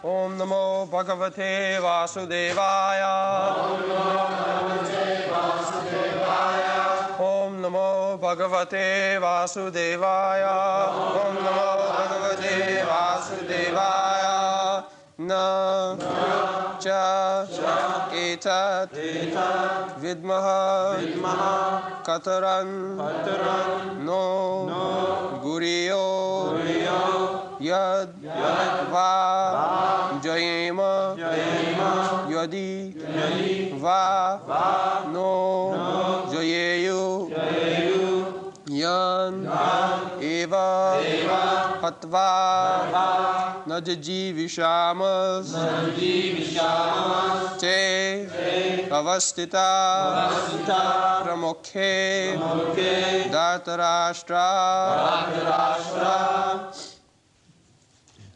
Om namo bhagavate vāsudevāya. Om namo bhagavate vāsudevāya. Om namo bhagavate vāsudevāya. Na cha etat vidmaḥ kataran no garīyo jayema yadi no jayeyuḥ yan eva hatvā na jijīviṣāmas te avasthitāḥ pramukhe dhṛtarāṣṭra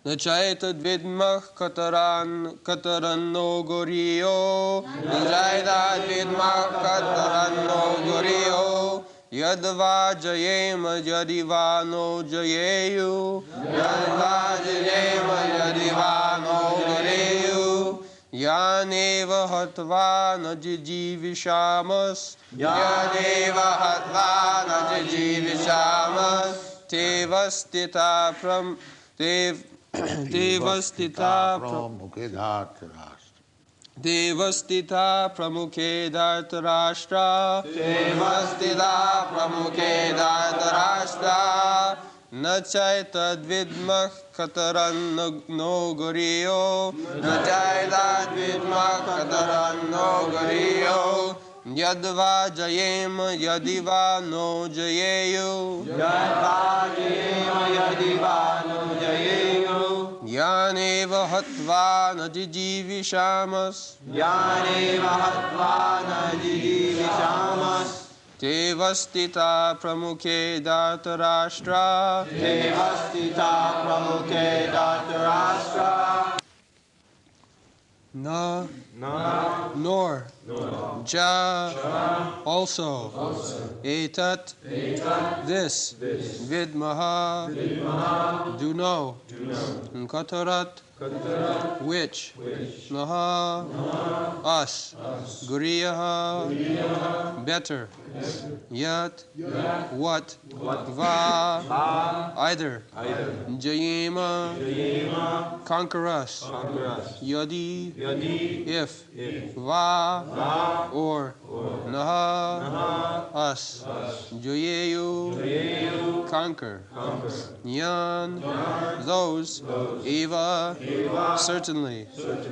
na caitad vidmaḥ kataran no garīyo caitad vidmaḥ kataran no garīyo yadva jayema yadi no jayeyuḥ yadva jayema yadi no garīyo yaneva hatvā na jijīviṣāmas yaneva hatvā na jijīviṣāmas te vasthitāḥ pramukhe dhārtarāṣṭra. Vasthitāḥ pramukhe dhārtarāṣṭra. Vasthitāḥ pramukhe dhārtarāṣṭra. Na caitad vidmaḥ kataran no garīyo. Na caitad vidmaḥ kataran no garīyo. Yadva jayema yadi no jayeyuḥ. Yadva jayema yadi no jayeyuḥ. Yaneva hatvā na jijīviṣāmas. Yaneva hatvā na jijīviṣāmas. Te vasthitāḥ pramukhe dhārtarāṣṭrā. Te vasthitāḥ pramukhe dhārtarāṣṭrā. Na, nor, ja, also, etat, this, vidmaḥ, do know, katarat, which, naha, us, garīyaḥ, better, yat, what, vā, either, jayema, conquer us, yadi, if, vā, or, naha, us, jayeyuḥ, conquer, yan, those, eva, certainly,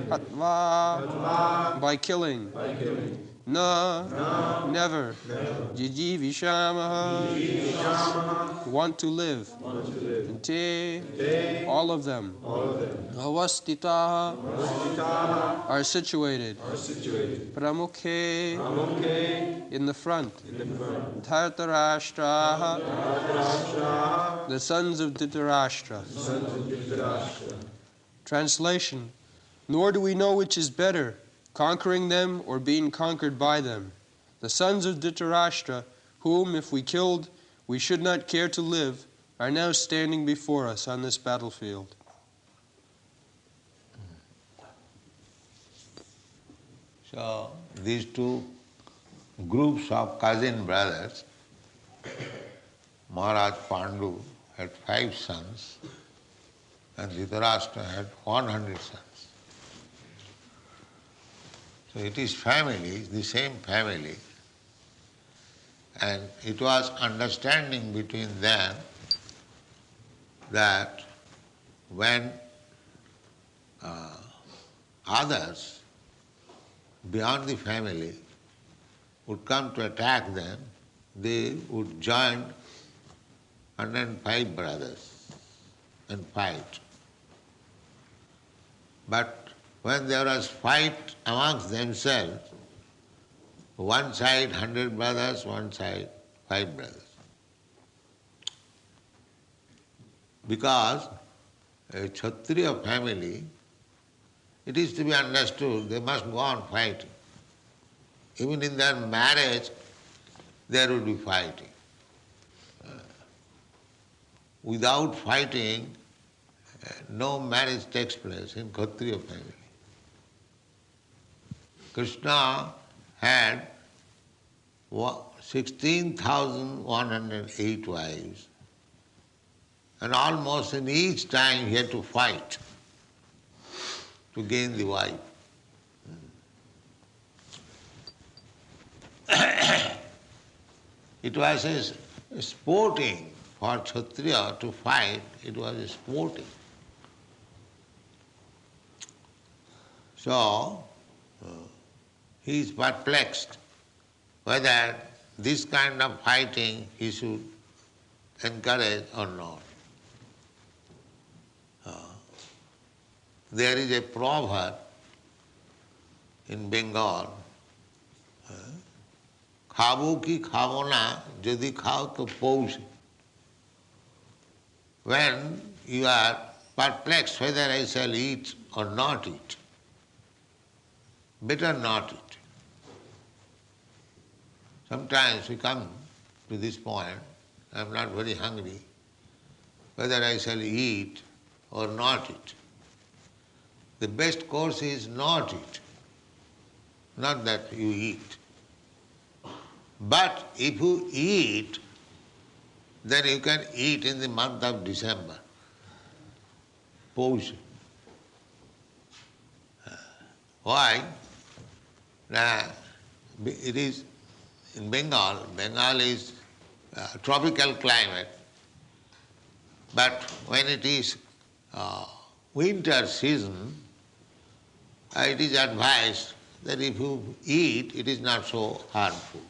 hatvā, by killing, na, never, jijīviṣāmaḥ, want to live, te, all of them, avasthitāḥ, are situated, pramukhe, in the front, dhārtarāṣṭrāḥ, the sons of Dhṛtarāṣṭra. Translation: nor do we know which is better, conquering them or being conquered by them. The sons of Dhṛtarāṣṭra, whom if we killed we should not care to live, are now standing before us on this battlefield. So these two groups of cousin brothers, Maharaj Pandu had 5 sons and Dhṛtarāṣṭra had 100 sons. So it is family, the same family, and it was understanding between them that when others beyond the family would come to attack them, they would join 105 brothers and fight. But when there was fight amongst themselves, one side 100 brothers, one side 5 brothers. Because a Kshatriya family, it is to be understood, they must go on fighting. Even in their marriage, there would be fighting. Without fighting, no marriage takes place in Kshatriya family. Krishna had 16,108 wives, and almost in each time he had to fight to gain the wife. It was a sporting for Kshatriya to fight, it was a sporting. So, he is perplexed whether this kind of fighting he should encourage or not. There is a proverb in Bengal, khabo ki khabo na, যদি খাও তো পৌঁছে. When you are perplexed whether I shall eat or not eat, better not eat. Sometimes we come to this point, I am not very hungry, whether I shall eat or not eat. The best course is not eat, not that you eat. But if you eat, then you can eat in the month of December. Pause. Why? It is in Bengal. Bengal is a tropical climate. But when it is winter season, it is advised that if you eat, it is not so harmful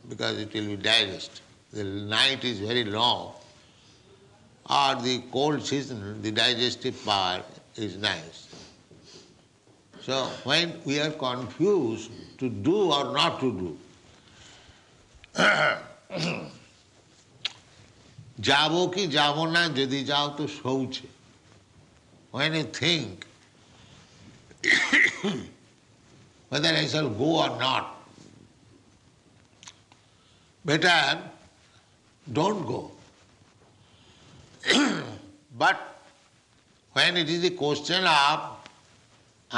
because it will be digested. The night is very long, or the cold season, the digestive power is nice. So when we are confused to do or not to do, jabo ki jabo na, যদি যাও তো শৌচে. When you think whether I shall go or not, better don't go. But when it is a question of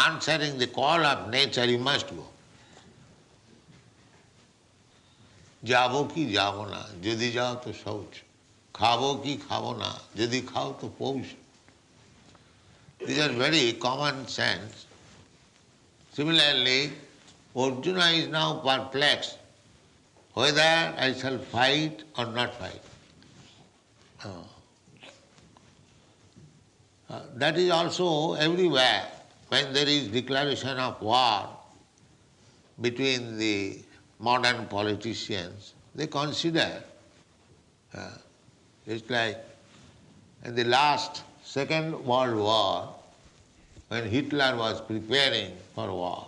answering the call of nature, you must go. যাবো কি যাবো না, যদি যাও তো শৌচ. খাবো কি খাবো না, যদি খাও তো পৌষ. These are very common sense. Similarly, Arjuna is now perplexed whether I shall fight or not fight. That is also everywhere. When there is declaration of war between the modern politicians, they consider, it's like in the last Second World War, when Hitler was preparing for war,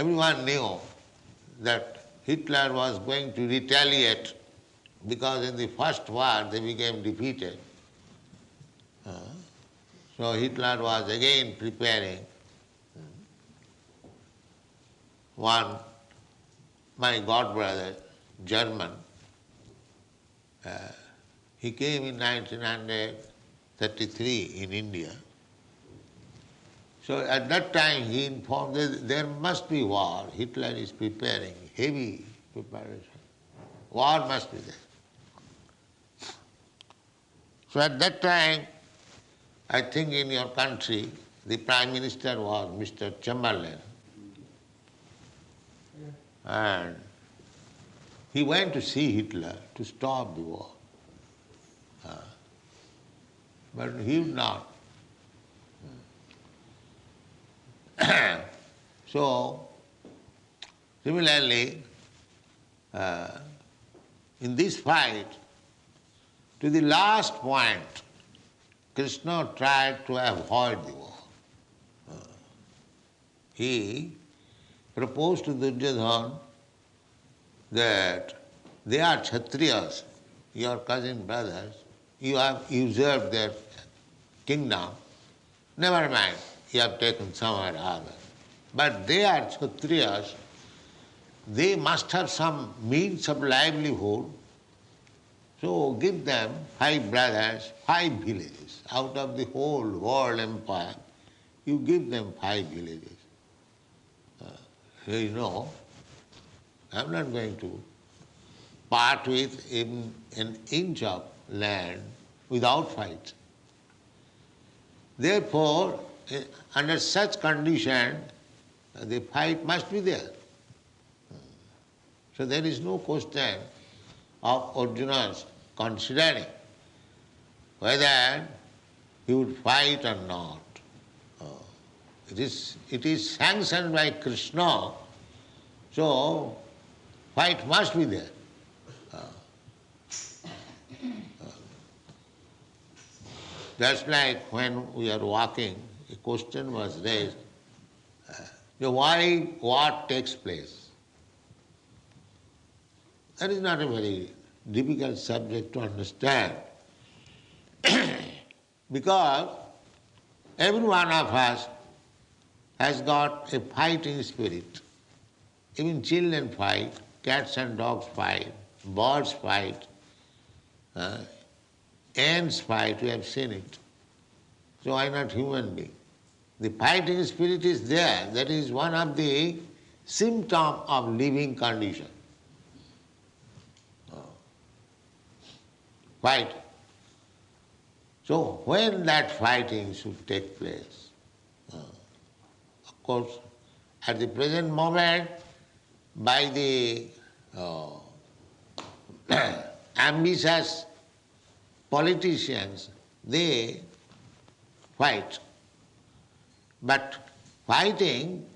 everyone knew that Hitler was going to retaliate because in the first war they became defeated. So Hitler was again preparing. One, my godbrother, German, he came in 1933 in India. So at that time he informed that there must be war. Hitler is preparing, heavy preparation. War must be there. So at that time, I think in your country, the Prime Minister was Mr. Chamberlain. And he went to see Hitler to stop the war. But he would not. So, similarly, in this fight, to the last point, Krishna tried to avoid the war. He proposed to Duryodhana that they are Kshatriyas, your cousin brothers, you have usurped their kingdom. Never mind, you have taken somewhere other. But they are Kshatriyas, they must have some means of livelihood. So give them 5 brothers, 5 villages. Out of the whole world empire, you give them 5 villages. I'm not going to part with even an inch of land without fight. Therefore, under such condition, the fight must be there. So there is no question of Arjuna's considering whether he would fight or not. It is sanctioned by Krishna, so fight must be there. Just like when we are walking, a question was raised, why what takes place? That is not a very difficult subject to understand. Because every one of us has got a fighting spirit. Even children fight, cats and dogs fight, birds fight, ants fight, we have seen it. So why not human being? The fighting spirit is there. That is one of the symptoms of living condition. Fight. So when that fighting should take place? Of course, at the present moment, by the ambitious politicians, they fight. But fighting,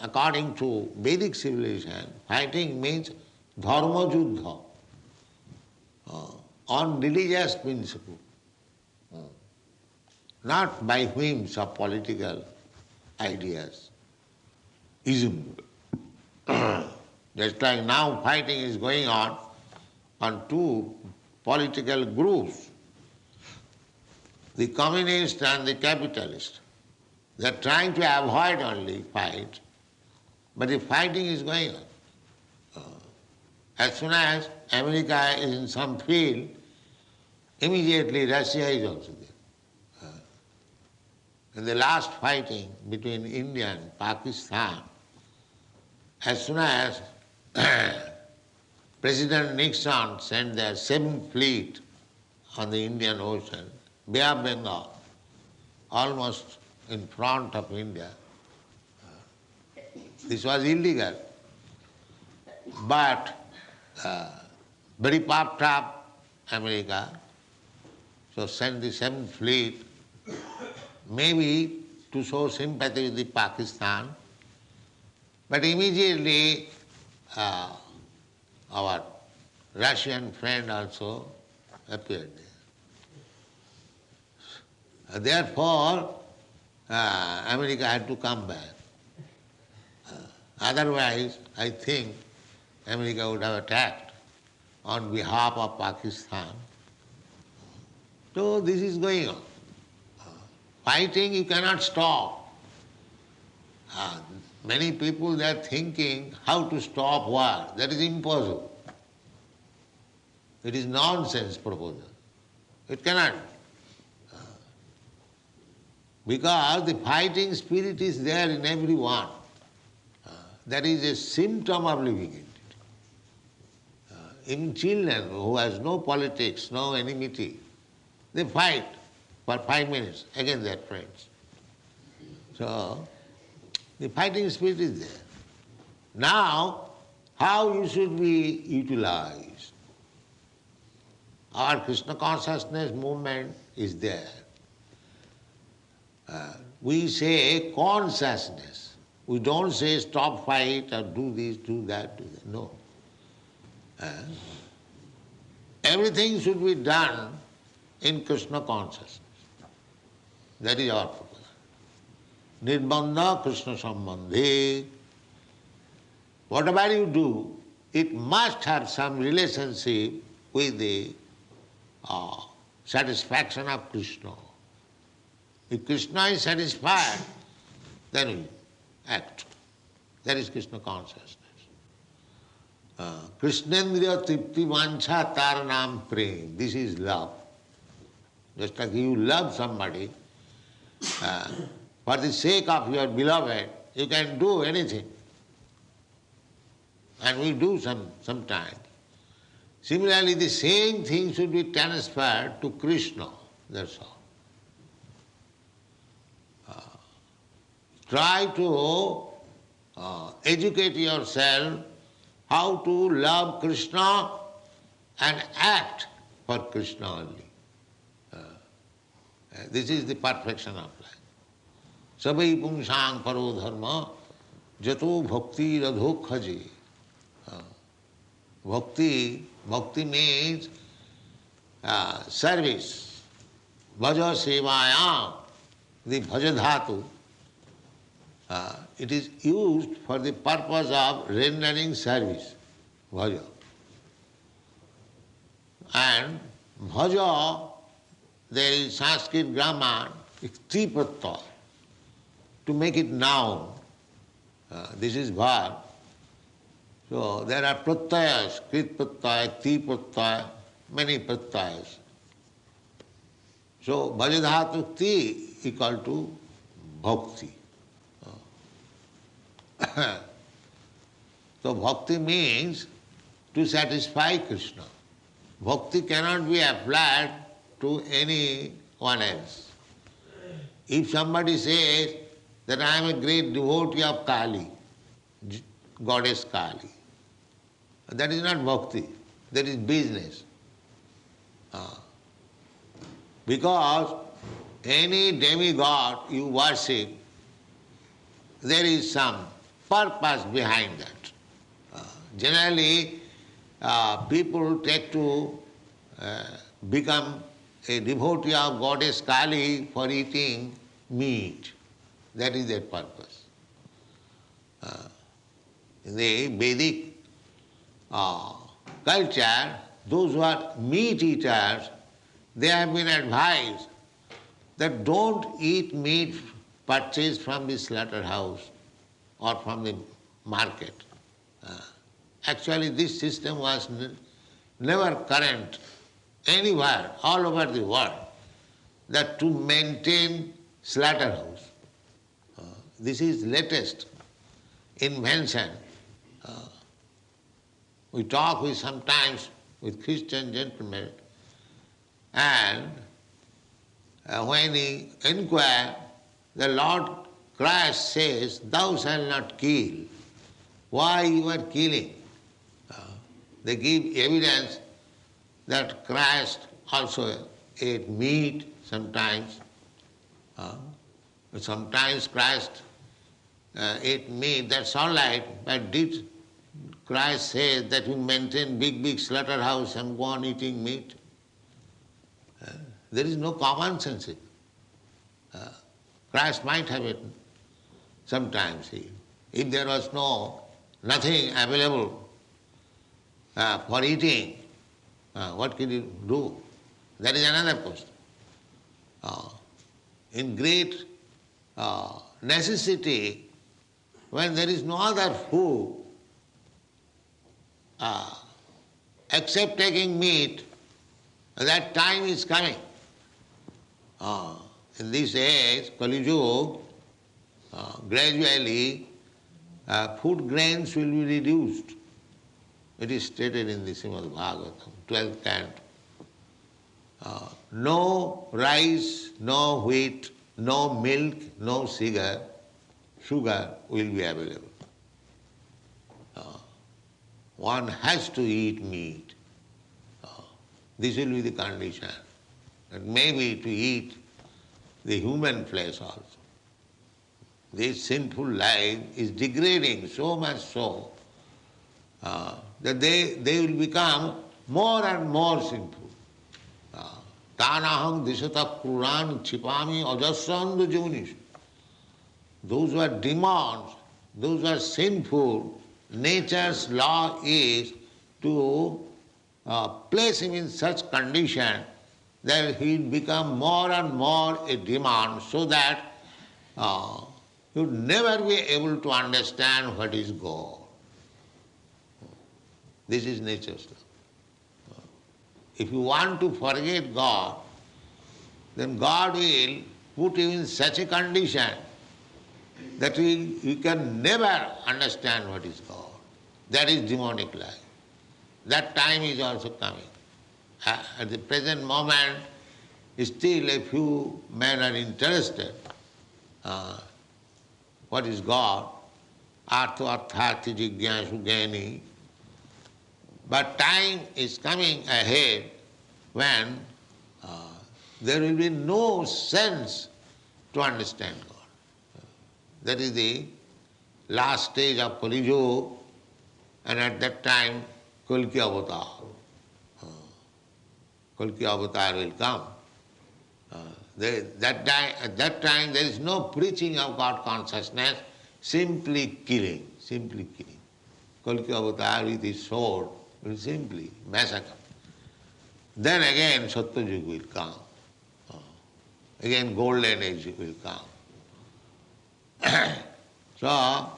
according to Vedic civilization, fighting means dharma juddha, on religious principle, not by whims of political ideas, ism. Just like now fighting is going on 2 political groups, the communist and the capitalist. They are trying to avoid only fight, but the fighting is going on. As soon as America is in some field, immediately Russia is also there. In the last fighting between India and Pakistan, as soon as President Nixon sent their 7th fleet on the Indian Ocean, Bay of Bengal, almost in front of India, this was illegal. But very puffed up America, so sent the 7th fleet, maybe to show sympathy with the Pakistan, but immediately our Russian friend also appeared there. Therefore, America had to come back. Otherwise, I think America would have attacked on behalf of Pakistan. So this is going on. Fighting you cannot stop. Many people they are thinking how to stop war. That is impossible. It is nonsense proposal. It cannot. Because the fighting spirit is there in everyone. That is a symptom of living entity. Even children who has no politics, no enmity, they fight for 5 minutes against their friends. So, the fighting spirit is there. Now, how you should be utilized? Our Krishna consciousness movement is there. We say consciousness. We don't say stop fight or do this, do that, do that. No. Everything should be done in Krishna consciousness. That is our purpose. Nirbandha Krishna sambandhe. Whatever you do, it must have some relationship with the satisfaction of Krishna. If Krishna is satisfied, then we act. That is Krishna consciousness. Krishnendriya tripti vancha taranam prem. This is love. Just like you love somebody, for the sake of your beloved, you can do anything. And we do sometimes. Similarly, the same thing should be transferred to Krishna. That's all. Try to educate yourself how to love Krishna and act for Krishna only. This is the perfection of life. Sabai pungsang paro dharma jato bhakti radho khaji. Bhakti means service. Bhaja sevāya, the bhaja dhatu. It is used for the purpose of rendering service, bhaja. And bhaja, there is Sanskrit grammar, it's tripatta. To make it noun, this is verb. So there are pratyayas, krit pratyaya, ti pratyaya, many pratyayas. So bhaja dhatu ti equal to bhakti. So bhakti means to satisfy Krishna. Bhakti cannot be applied to anyone else. If somebody says that I am a great devotee of Kali, goddess Kali, that is not bhakti, that is business. Because any demigod you worship, there is some purpose behind that. Generally, people take to become a devotee of goddess Kali for eating meat. That is their purpose. In the Vedic culture, those who are meat eaters, they have been advised that don't eat meat purchased from the slaughterhouse or from the market. Actually, this system was never current anywhere, all over the world, that to maintain slaughterhouse. This is latest invention. We talk sometimes with Christian gentlemen, and when he inquire, the Lord Christ says, "Thou shalt not kill." Why you are killing? They give evidence that Christ also ate meat sometimes. Sometimes Christ ate meat, that's all right, but did Christ say that we maintain big slaughterhouse and go on eating meat? There is no common sense. Christ might have eaten sometimes. If there was nothing available for eating, what could he do? That is another question. In great necessity, when there is no other food, except taking meat, that time is coming. In this age, Kali Yuga, gradually food grains will be reduced. It is stated in the Śrīmad-Bhāgavatam, 12th canto. No rice, no wheat, no milk, no sugar will be available. One has to eat meat. This will be the condition. And maybe to eat the human flesh also. This sinful life is degrading so much so that they will become more and more sinful. Tanaham disata kuran chipami ajasrandu junish. Those who are demons, those who are sinful, nature's law is to place him in such condition that he will become more and more a demon, so that he would never be able to understand what is God. This is nature's law. If you want to forget God, then God will put you in such a condition that you can never understand what is God. That is demonic life. That time is also coming. At the present moment, still a few men are interested. What is God? Artha arthati jigyasu gyani. But time is coming ahead when there will be no sense to understand God. That is the last stage of Kali Yuga, and at that time Kalki avatar. Kalki avatar will come. At that time there is no preaching of God consciousness, simply killing. Kalki avatar with his sword will simply massacre. Then again Satyayuga will come. Again golden age will come. So,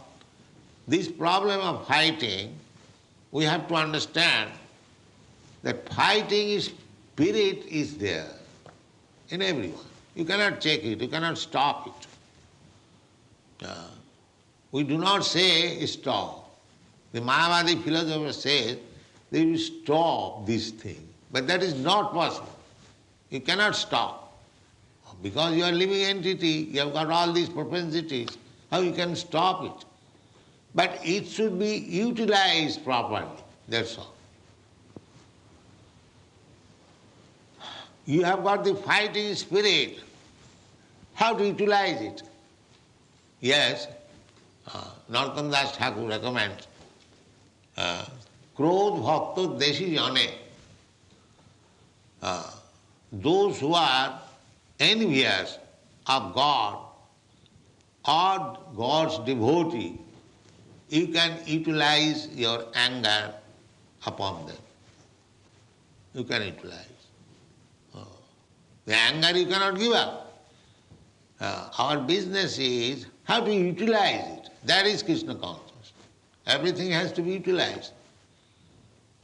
this problem of fighting, we have to understand that fighting spirit is there in everyone. You cannot check it, you cannot stop it. We do not say stop. The Mayavadi philosopher says they will stop this thing, but that is not possible. You cannot stop. Because you are a living entity, you have got all these propensities, how you can stop it? But it should be utilized properly, that's all. You have got the fighting spirit, how to utilize it? Yes, Narottam Das Thakur recommends, Krodh bhakto deshi jane, those who are envious of God or God's devotee, you can utilize your anger upon them. You can utilize. The anger you cannot give up. Our business is how to utilize it. That is Krishna consciousness. Everything has to be utilized.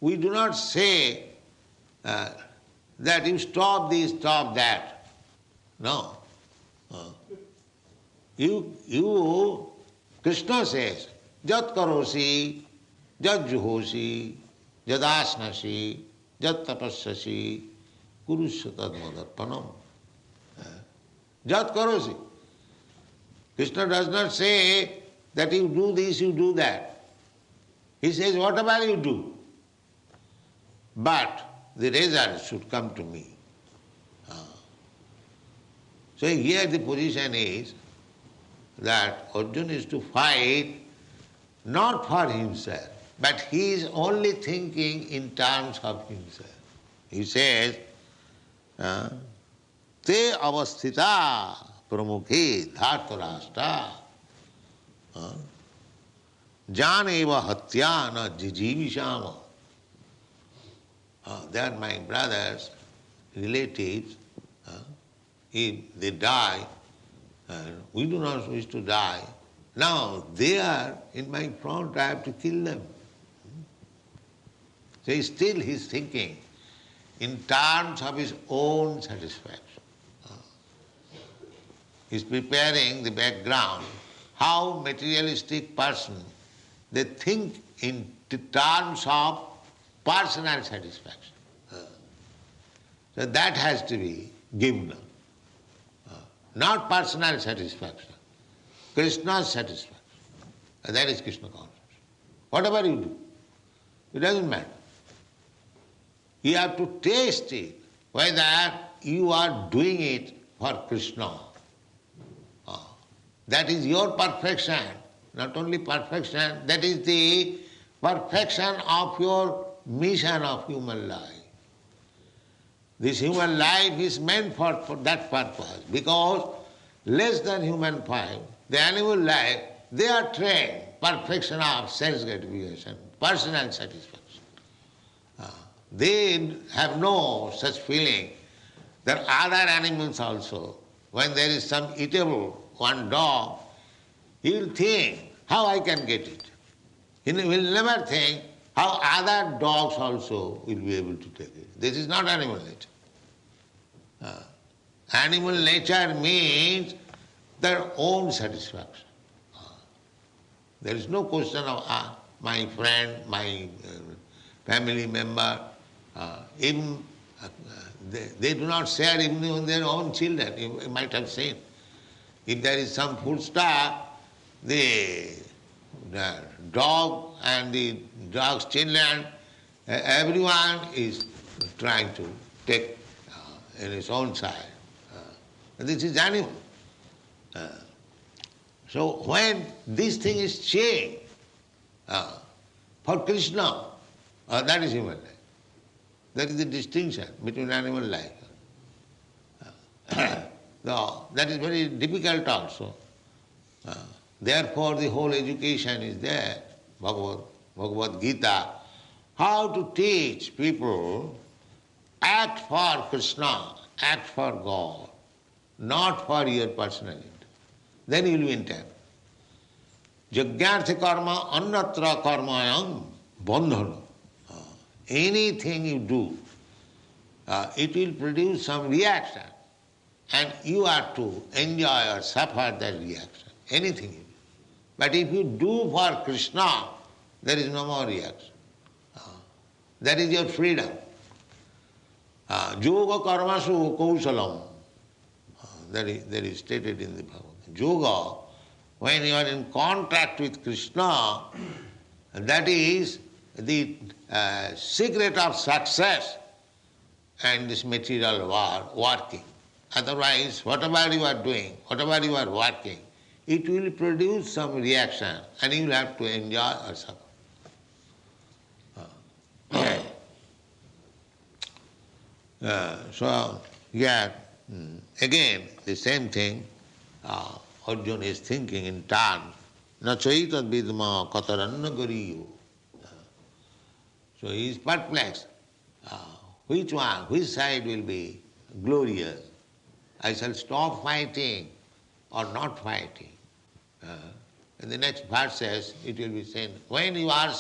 We do not say that you stop this, stop that. No. Krishna says, Jat karosi, jat juhosi, jat asnasi, jat tapassasi, kurusya tad madarpanam. Jat karosi. Krishna does not say that you do this, you do that. He says, whatever you do, but the result should come to me. So here the position is that Arjuna is to fight not for himself, but he is only thinking in terms of himself. He says, te avasthitāḥ pramukhe dhārtarāṣṭrāḥ janeva hatvā na jijīviṣāmas. They are my brothers, relatives. If they die, we do not wish to die. Now they are in my front, I have to kill them. So still he is thinking in terms of his own satisfaction. He is preparing the background, how materialistic person, they think in terms of personal satisfaction. So that has to be given. Not personal satisfaction, Krishna's satisfaction. That is Krishna consciousness. Whatever you do, it doesn't matter. You have to taste it, whether you are doing it for Krishna. That is your perfection, not only perfection, that is the perfection of your mission of human life. This human life is meant for that purpose, because less than human life, the animal life, they are trained, perfection of sense gratification, personal satisfaction. They have no such feeling that other animals also, when there is some eatable, one dog, he will think, how I can get it. He will never think how other dogs also will be able to take it. This is not animal nature. Animal nature means their own satisfaction. There is no question of my friend, my family member, even they do not share even with their own children. You might have seen. If there is some food stuff, the dog and the dog's children, everyone is trying to take in his own side. This is animal. So when this thing is changed for Krishna, that is human life. That is the distinction between animal life. That is very difficult also. Therefore the whole education is there, Bhagavad Gita, how to teach people act for Krishna, act for God, not for your personality. Then you will be in time. Jagyartha karma annatra karmayam bandhana. Anything you do, it will produce some reaction, and you are to enjoy or suffer that reaction. Anything you do. But if you do for Krishna, there is no more reaction. That is your freedom. Yoga karmasu kausalam. That is stated in the Bhagavatam. Yoga, when you are in contact with Krishna, that is the secret of success and this material working. Otherwise, whatever you are doing, whatever you are working, it will produce some reaction and you will have to enjoy or suffer. So, yeah, again, the same thing, Arjuna is thinking in terms, na caitad vidmaḥ kataran garīyo. So he is perplexed. Which side will be glorious? I shall stop fighting or not fighting. In the next verses it will be said, when you are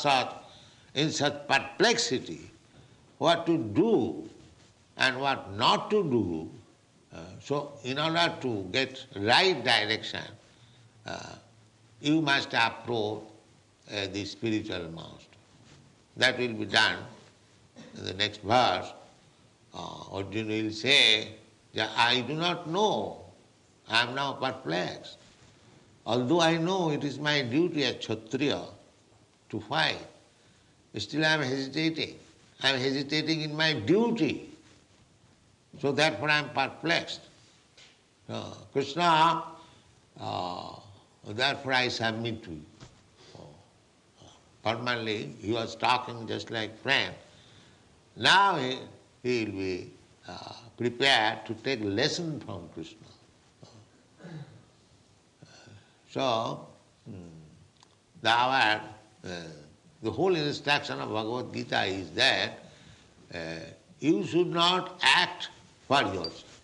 in such perplexity, what to do and what not to do, so in order to get right direction, you must approach the spiritual master. That will be done in the next verse. Arjuna will say, I do not know, I am now perplexed. Although I know it is my duty as Kshatriya to fight, still I am hesitating. I am hesitating in my duty. So therefore I am perplexed. Krishna, therefore I submit to you. Formerly he was talking just like friend. Now he will be prepared to take lesson from Krishna. So the whole instruction of Bhagavad Gita is that you should not act for yourself.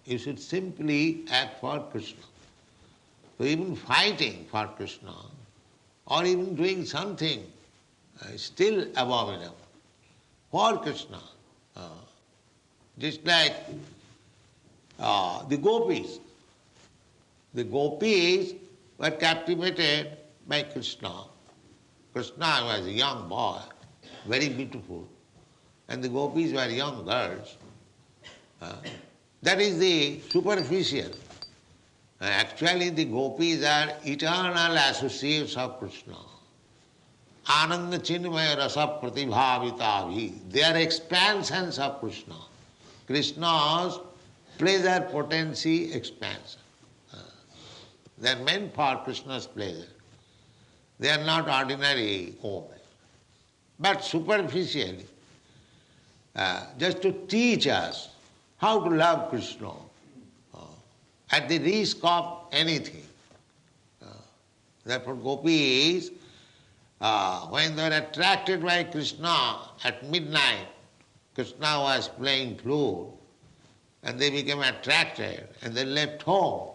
You should simply act for Krishna. So even fighting for Krishna or even doing something still abominable for Krishna. Just like the gopis. The gopis were captivated by Krishna. Krishna was a young boy, very beautiful, and the gopis were young girls. That is the superficial. Actually the gopis are eternal associates of Krishna. Ananda chinmaya rasa pratibhavitavi. They are expansions of Krishna. Krishna's pleasure potency expansion. They are meant for Krishna's pleasure. They are not ordinary women. But superficially, just to teach us how to love Krishna at the risk of anything. Therefore gopis, when they were attracted by Krishna at midnight, Krishna was playing flute, and they became attracted and they left home.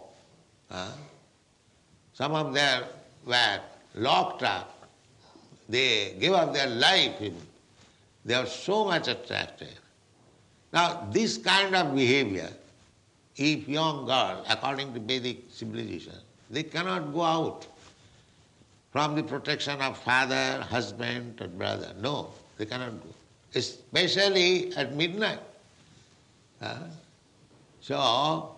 Some of them were locked up. They give up their life even. They are so much attractive. Now, this kind of behavior, if young girl, according to Vedic civilization, they cannot go out from the protection of father, husband, or brother. No, they cannot go. Especially at midnight. So,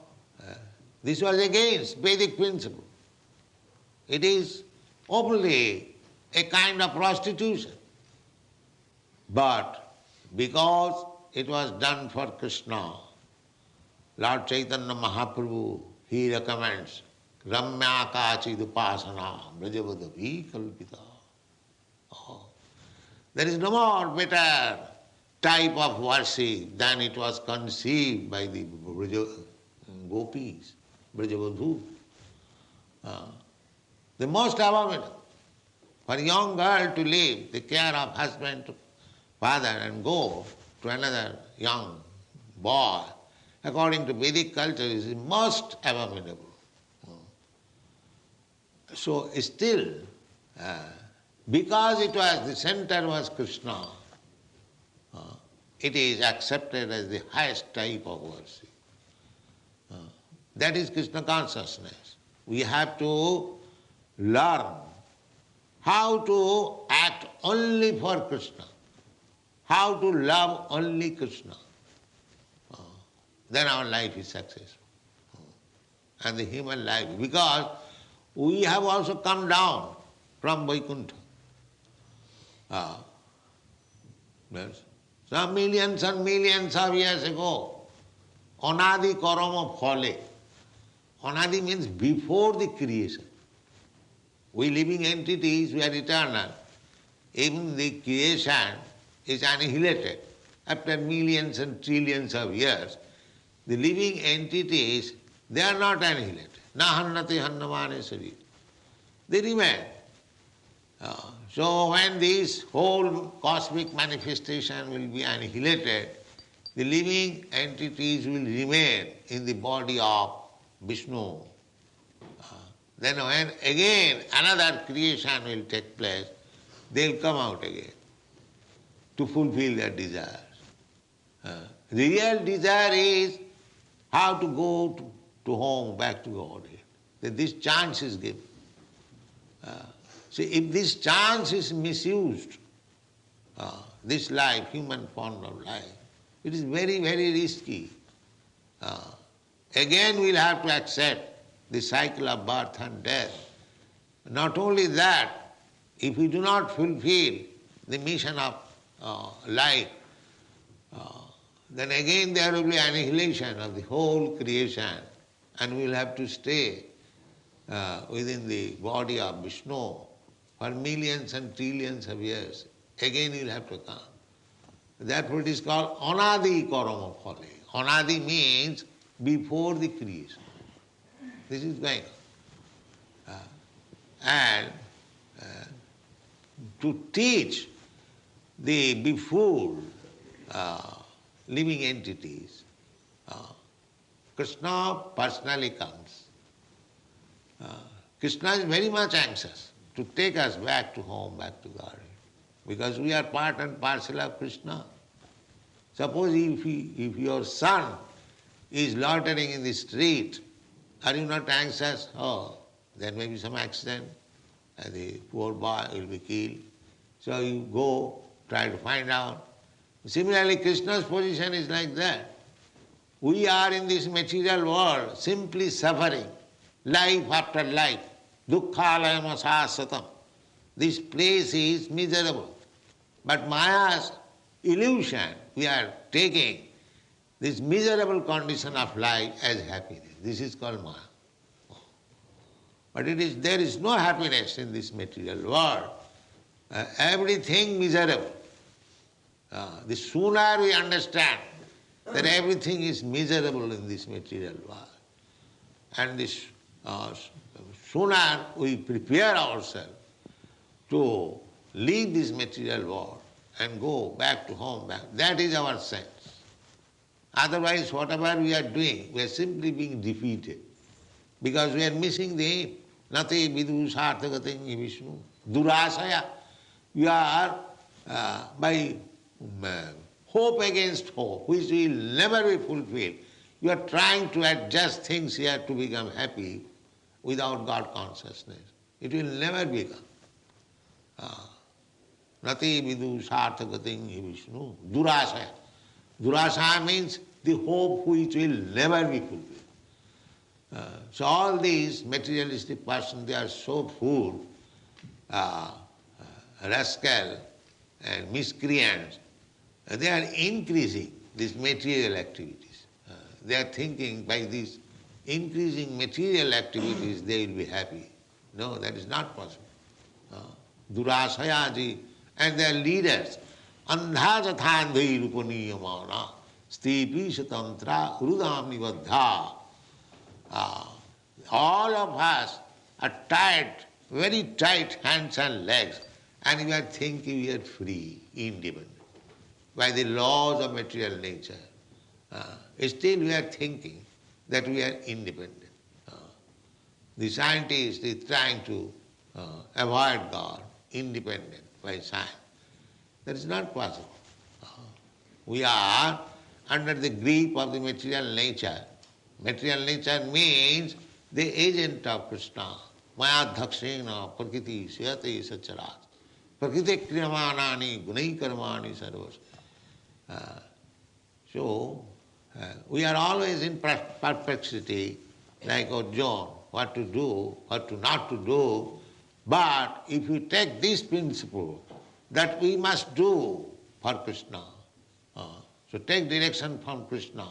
this was against Vedic principle. It is openly a kind of prostitution. But because it was done for Krishna, Lord Chaitanya Mahaprabhu, he recommends Ramya Kachid Upasana Brajavadavi Kalpita. There is no more better type of worship than it was conceived by the gopis, Brajavadhu. The most abominable. For a young girl to leave the care of husband, father, and go to another young boy, according to Vedic culture, is the most abominable. So still, because it was, the center was Krishna, it is accepted as the highest type of worship. That is Krishna consciousness. We have to learn how to act only for Krishna, how to love only Krishna. Then our life is successful. And the human life, because we have also come down from Vaikuntha. Some millions and millions of years ago, Anadi Karama Phale. Anadi means before the creation. We living entities, we are eternal. Even the creation is annihilated. After millions and trillions of years, the living entities, they are not annihilated. Na hannati hannamane sarira. They remain. So when this whole cosmic manifestation will be annihilated, the living entities will remain in the body of Vishnu. Then when again another creation will take place, they will come out again to fulfill their desires. The real desire is how to go to home, back to Godhead. That this chance is given. See, if this chance is misused, this life, human form of life, it is very, very risky. Again we'll have to accept the cycle of birth and death. Not only that, if we do not fulfill the mission of life, then again there will be annihilation of the whole creation, and we will have to stay within the body of Vishnu for millions and trillions of years. Again we will have to come. Therefore it is called Anadi Karama Phale. Anadi means before the creation. This is going on. And to teach the befooled living entities, Krishna personally comes. Krishna is very much anxious to take us back to home, back to Godhead, because we are part and parcel of Krishna. Suppose if your son is loitering in the street, are you not anxious? Oh, there may be some accident, and the poor boy will be killed. So you go, try to find out. Similarly, Krishna's position is like that. We are in this material world simply suffering, life after life. Dukkhalayam asasatam. This place is miserable. But Maya's illusion, we are taking this miserable condition of life as happiness. This is called Maya. But there is no happiness in this material world. Everything miserable. The sooner we understand that everything is miserable in this material world, and this sooner we prepare ourselves to leave this material world and go back to home, that is our sense. Otherwise, whatever we are doing, we are simply being defeated, because we are missing the aim. Nate vidu sarthagatim vishnu durasaya You are by hope against hope, which will never be fulfilled. You are trying to adjust things here to become happy without God consciousness. It will never become. Nati vidu sarthagating hi Vishnu. Durasaya. Durasaya means the hope which will never be fulfilled. So all these materialistic persons, they are so full, rascal and miscreants, they are increasing these material activities. They are thinking by these increasing material activities they will be happy. No, that is not possible. Durasayaji and their leaders, andhajathandhi rupaniyamana, stipi satantra urudam nivadha. All of us are tied, very tight hands and legs, and we are thinking we are free, independent, by the laws of material nature. Still we are thinking that we are independent. The scientist is trying to avoid God, independent by science. That is not possible. We are under the grip of the material nature. Material nature means the agent of Krishna. Maya dhakshena prakriti syate sacharat. Prakriti kriyamanani gunai karmani sarvas. So, we are always in perplexity, like Arjuna, what to do, what to not to do. But if you take this principle, that we must do for Krishna, so take direction from Krishna,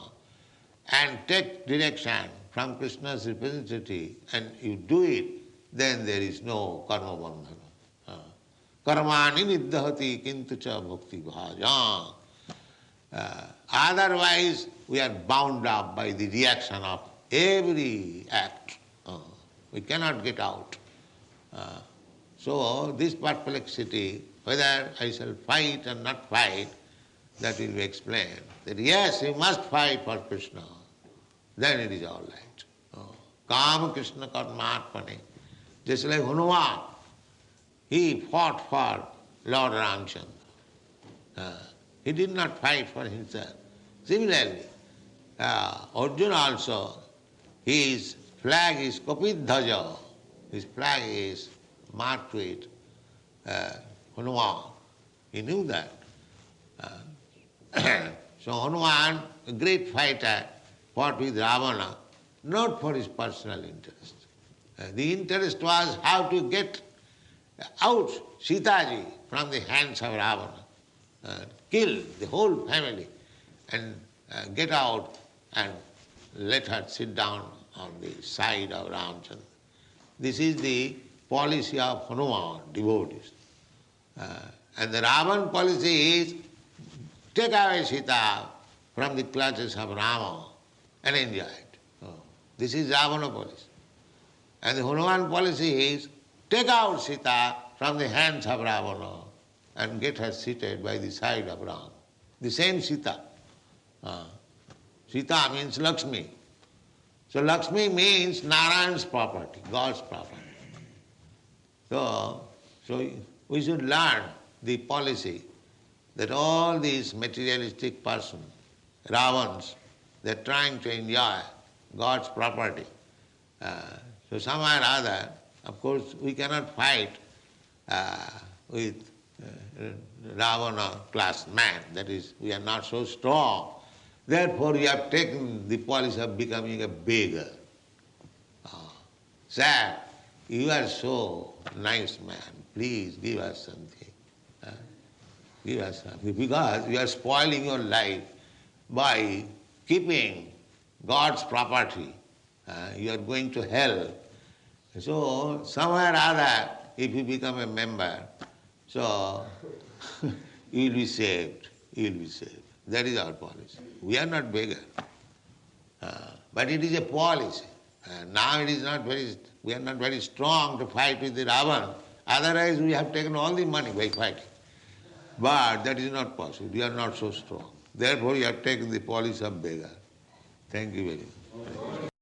and take direction from Krishna's representative, and you do it, then there is no karma bandhana. Karmani niddhati kintu cha bhakti bhajam. Otherwise, we are bound up by the reaction of every act. We cannot get out. So this perplexity, whether I shall fight or not fight, that will be explained. That yes, you must fight for Krishna, then it is all right. Kama Krishna karmatmane. Just like Hanuman, he fought for Lord Ramchandra. He did not fight for himself. Similarly, Arjuna also, his flag is Kapidhaja. His flag is marked with Hanuman. He knew that. So Hanuman, a great fighter, fought with Ravana, not for his personal interest. The interest was how to get out Sitaji from the hands of Ravana, kill the whole family, and get out and let her sit down on the side of Ramchandra. This is the policy of Hanuman, devotees. And the Ravan policy is take away Sita from the clutches of Rama and enjoy it. This is Ravana policy. And the Hanuman policy is take out Sita from the hands of Ravana and get her seated by the side of Rama. The same Sita. Sita means Lakshmi. So Lakshmi means Narayan's property, God's property. So we should learn the policy that all these materialistic persons, Ravans, they're trying to enjoy God's property. So somewhere or other, of course, we cannot fight with Ravana class man. That is, we are not so strong. Therefore, we have taken the policy of becoming a beggar. Sir, you are so nice man. Please give us something. Give us something. Because you are spoiling your life by keeping God's property. You are going to hell. So, somewhere or other, if you become a member, so you will be saved. You will be saved. That is our policy. We are not beggars. But it is a policy. Now it is not very, we are not very strong to fight with the Ravan. Otherwise we have taken all the money by fighting. But that is not possible. We are not so strong. Therefore we have taken the policy of beggar. Thank you very much.